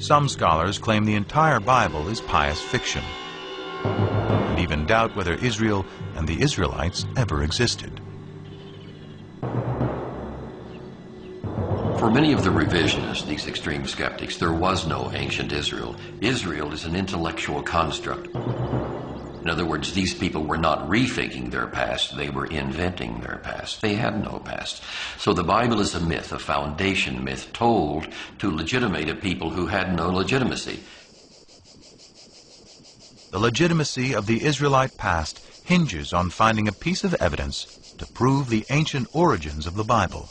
Some scholars claim the entire Bible is pious fiction, and even doubt whether Israel and the Israelites ever existed. For many of the revisionists, these extreme skeptics, there was no ancient Israel. Israel is an intellectual construct. In other words, these people were not rethinking their past, they were inventing their past. They had no past. So the Bible is a myth, a foundation myth, told to legitimate a people who had no legitimacy. The legitimacy of the Israelite past hinges on finding a piece of evidence to prove the ancient origins of the Bible.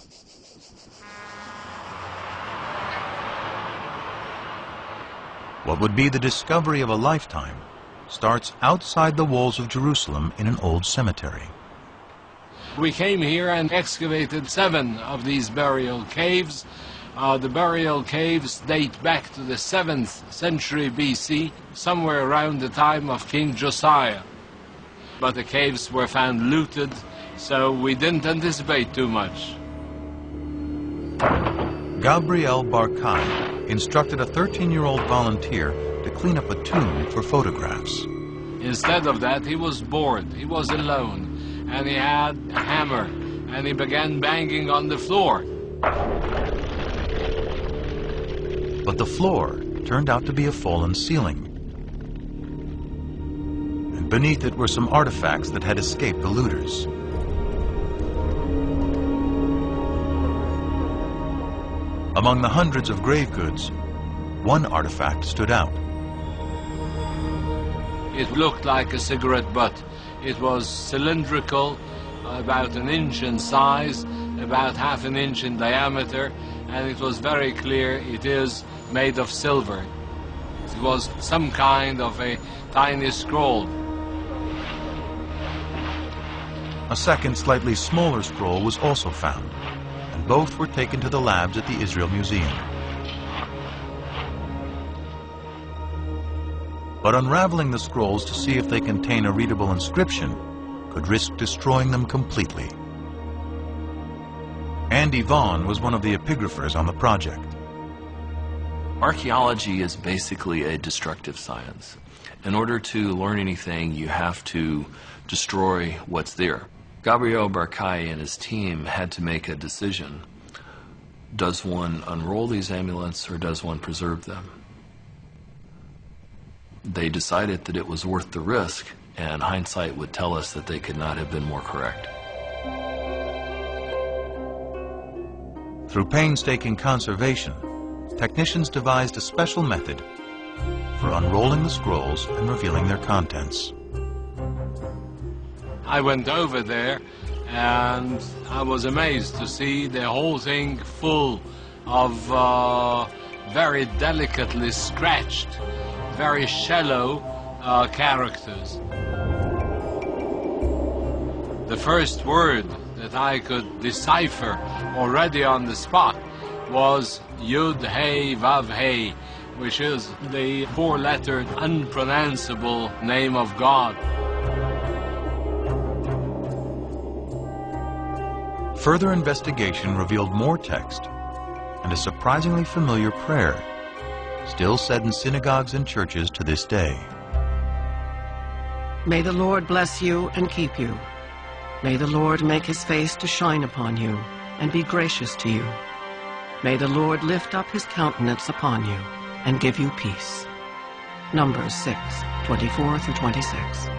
What would be the discovery of a lifetime starts outside the walls of Jerusalem in an old cemetery. We came here and excavated 7 of these burial caves. The burial caves date back to the 7th century BC, somewhere around the time of King Josiah. But the caves were found looted, so we didn't anticipate too much. Gabriel Barkay instructed a 13-year-old volunteer to clean up a tomb for photographs. Instead of that, he was bored, he was alone, and he had a hammer, and he began banging on the floor. But the floor turned out to be a fallen ceiling. And beneath it were some artifacts that had escaped the looters. Among the hundreds of grave goods, one artifact stood out. It looked like a cigarette butt. It was cylindrical, about 1 inch in size, about ½ an inch in diameter, and it was very clear it is made of silver. It was some kind of a tiny scroll. A second, slightly smaller scroll was also found, and both were taken to the labs at the Israel Museum. But unraveling the scrolls to see if they contain a readable inscription could risk destroying them completely. Andy Vaughn was one of the epigraphers on the project. Archaeology is basically a destructive science. In order to learn anything, you have to destroy what's there. Gabriel Barkay and his team had to make a decision. Does one unroll these amulets or does one preserve them? They decided that it was worth the risk, and hindsight would tell us that they could not have been more correct. Through painstaking conservation, technicians devised a special method for unrolling the scrolls and revealing their contents. I went over there and I was amazed to see the whole thing full of very delicately scratched, very shallow characters. The first word that I could decipher already on the spot was Yud Hey Vav Hey, which is the 4-lettered, unpronounceable name of God. Further investigation revealed more text and a surprisingly familiar prayer, still said in synagogues and churches to this day. May the Lord bless you and keep you. May the Lord make his face to shine upon you and be gracious to you. May the Lord lift up his countenance upon you and give you peace. Numbers 6:24-26.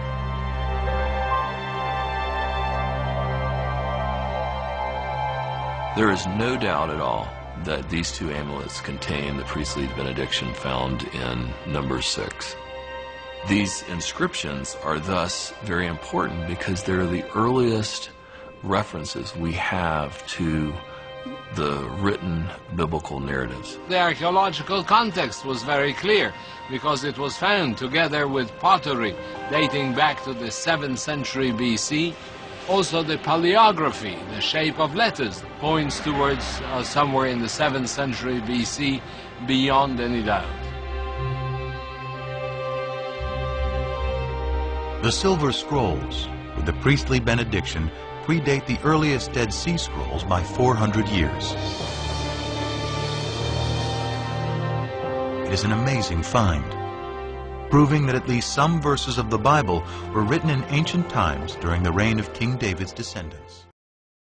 There is no doubt at all that these 2 amulets contain the priestly benediction found in Numbers 6. These inscriptions are thus very important because they're the earliest references we have to the written biblical narratives. The archaeological context was very clear because it was found together with pottery dating back to the 7th century BC. Also the paleography, the shape of letters, points towards somewhere in the 7th century BC beyond any doubt. The silver scrolls with the priestly benediction predate the earliest Dead Sea Scrolls by 400 years. is an amazing find, proving that at least some verses of the Bible were written in ancient times during the reign of King David's descendants.